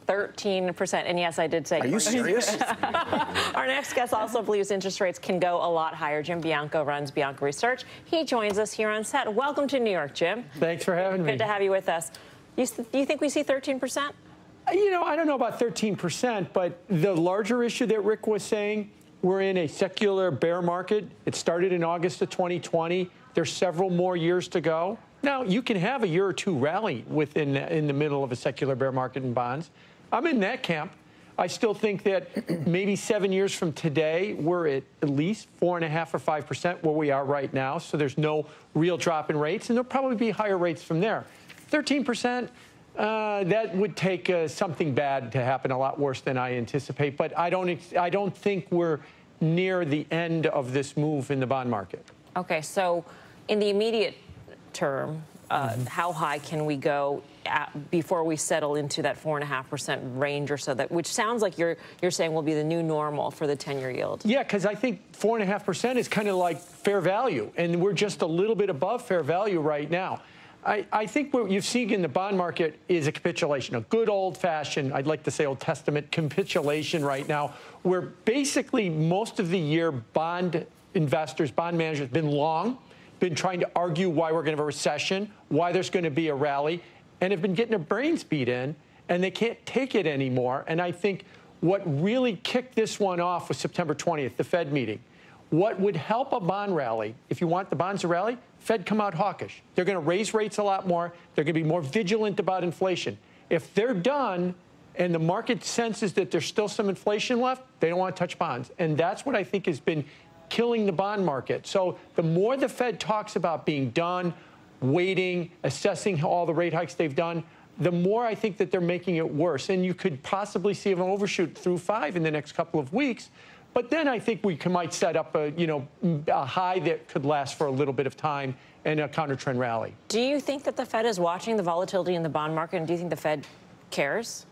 13%. And yes, I did say. Are you serious? Our next guest also believes interest rates can go a lot higher. Jim Bianco runs Bianco Research. He joins us here on set. Welcome to New York, Jim. Thanks for having me. Good to have you with us. Do you think we see 13%? You know, I don't know about 13%, but the larger issue that Rick was saying, we're in a secular bear market. It started in August of 2020. There's several more years to go. Now, you can have a year or two rally in the middle of a secular bear market in bonds. I'm in that camp. I still think that maybe 7 years from today, we're at least 4.5% or 5% where we are right now. So there's no real drop in rates, and there'll probably be higher rates from there. 13%, that would take something bad to happen, a lot worse than I anticipate. But I don't think we're near the end of this move in the bond market. Okay, so in the immediate term, how high can we go before we settle into that 4.5% range or so, which sounds like you're saying will be the new normal for the 10-year yield? Yeah, because I think 4.5% is kind of like fair value, and we're just a little bit above fair value right now. I think what you've seen in the bond market is a capitulation, a good old-fashioned, I'd like to say Old Testament capitulation right now, where basically most of the year bond investors, bond managers have been long, been trying to argue why we're going to have a recession, why there's going to be a rally, and have been getting their brains beat in, and they can't take it anymore. And I think what really kicked this one off was September 20th, the Fed meeting. What would help a bond rally, if you want the bonds to rally, Fed come out hawkish. They're going to raise rates a lot more. They're going to be more vigilant about inflation. If they're done and the market senses that there's still some inflation left, they don't want to touch bonds. And that's what I think has been killing the bond market. So the more the Fed talks about being done, waiting, assessing all the rate hikes they've done, the more I think that they're making it worse. And you could possibly see an overshoot through 5 in the next couple of weeks. But then I think we might set up a high that could last for a little bit of time and a counter-trend rally. Do you think that the Fed is watching the volatility in the bond market, and do you think the Fed cares?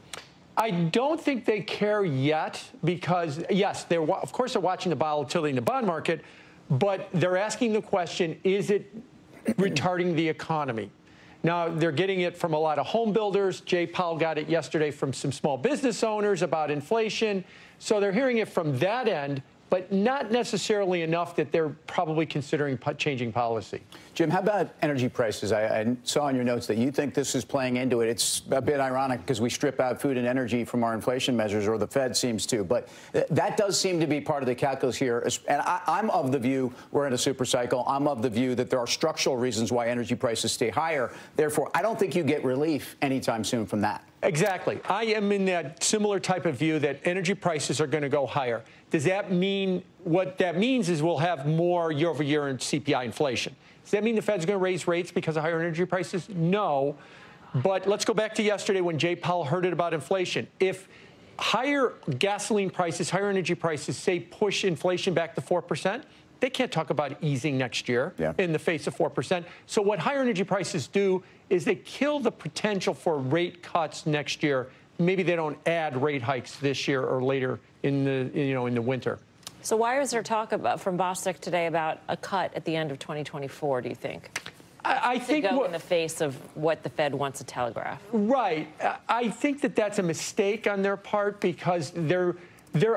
I don't think they care yet because, yes, of course they're watching the volatility in the bond market, but they're asking the question, is it retarding the economy? Now, they're getting it from a lot of home builders. Jay Powell got it yesterday from some small business owners about inflation. So they're hearing it from that end, but not necessarily enough that they're probably considering changing policy. Jim, how about energy prices? I saw in your notes that you think this is playing into it. It's a bit ironic because we strip out food and energy from our inflation measures, or the Fed seems to. But that does seem to be part of the calculus here. And I'm of the view we're in a super cycle. I'm of the view that there are structural reasons why energy prices stay higher. Therefore, I don't think you get relief anytime soon from that. Exactly. I am in that similar type of view that energy prices are going to go higher. Does that mean what that means is we'll have more year-over-year in CPI inflation? Does that mean the Fed's going to raise rates because of higher energy prices? No. But let's go back to yesterday when Jay Powell heard it about inflation. If higher gasoline prices, higher energy prices, say, push inflation back to 4%, they can't talk about easing next year in the face of 4%. So what higher energy prices do is they kill the potential for rate cuts next year. Maybe they don't add rate hikes this year or later in the winter. So why is there talk from Bostic today about a cut at the end of 2024, do you think? I think to go in the face of what the Fed wants to telegraph. Right. I think that that's a mistake on their part because they're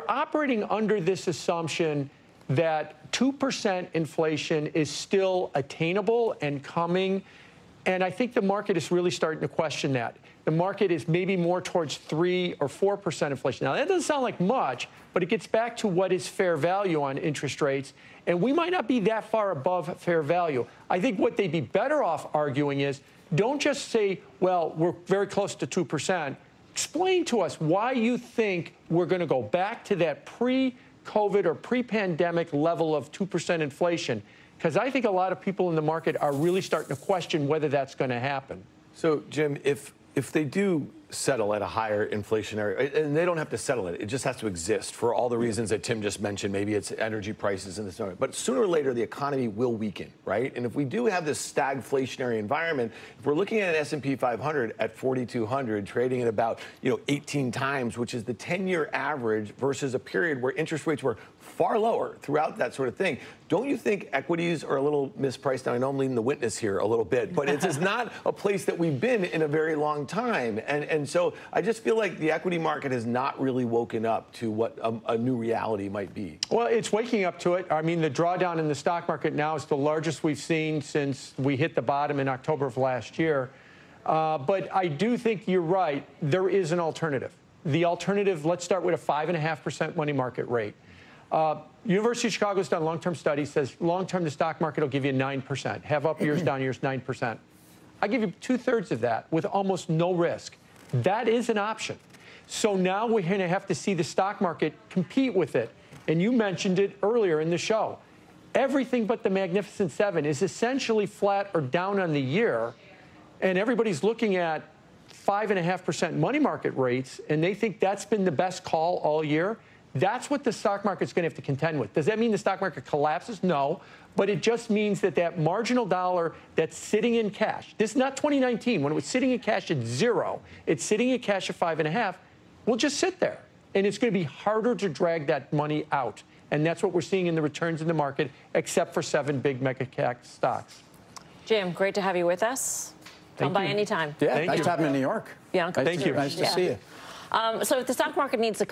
operating under this assumption that 2% inflation is still attainable and coming. And I think the market is really starting to question that. The market is maybe more towards 3 or 4% inflation. Now, that doesn't sound like much, but it gets back to what is fair value on interest rates. And we might not be that far above fair value. I think what they'd be better off arguing is don't just say, well, we're very close to 2%. Explain to us why you think we're going to go back to that pre-COVID or pre-pandemic level of 2% inflation. Because I think a lot of people in the market are really starting to question whether that's going to happen. So, Jim, if they do settle at a higher inflationary, and they don't have to settle it, it just has to exist for all the reasons that Tim just mentioned. Maybe it's energy prices and this, but sooner or later the economy will weaken, right? And if we do have this stagflationary environment, if we're looking at an S&P 500 at 4,200, trading at about 18 times, which is the 10-year average, versus a period where interest rates were far lower throughout that sort of thing. Don't you think equities are a little mispriced? Now, I know I'm leading the witness here a little bit, but it is not a place that we've been in a very long time. And And so I just feel like the equity market has not really woken up to what a new reality might be. Well, it's waking up to it. I mean, the drawdown in the stock market now is the largest we've seen since we hit the bottom in October of last year. But I do think you're right. There is an alternative. The alternative, let's start with a 5.5% money market rate. University of Chicago's done long-term studies, says long-term the stock market will give you 9%. Have up years, down years, 9%. I give you 2/3 of that with almost no risk. That is an option. So now we're going to have to see the stock market compete with it. And you mentioned it earlier in the show. Everything but the Magnificent Seven is essentially flat or down on the year. And everybody's looking at 5.5% money market rates, and they think that's been the best call all year. That's what the stock market's going to have to contend with. Does that mean the stock market collapses? No. But it just means that that marginal dollar that's sitting in cash, this is not 2019, when it was sitting in cash at 0, it's sitting in cash at 5.5, will just sit there. And it's going to be harder to drag that money out. And that's what we're seeing in the returns in the market, except for 7 big mega cap stocks. Jim, great to have you with us. Come by anytime. Yeah, nice to have him in New York. Bianco, Thank you. Nice to see you. So if the stock market needs a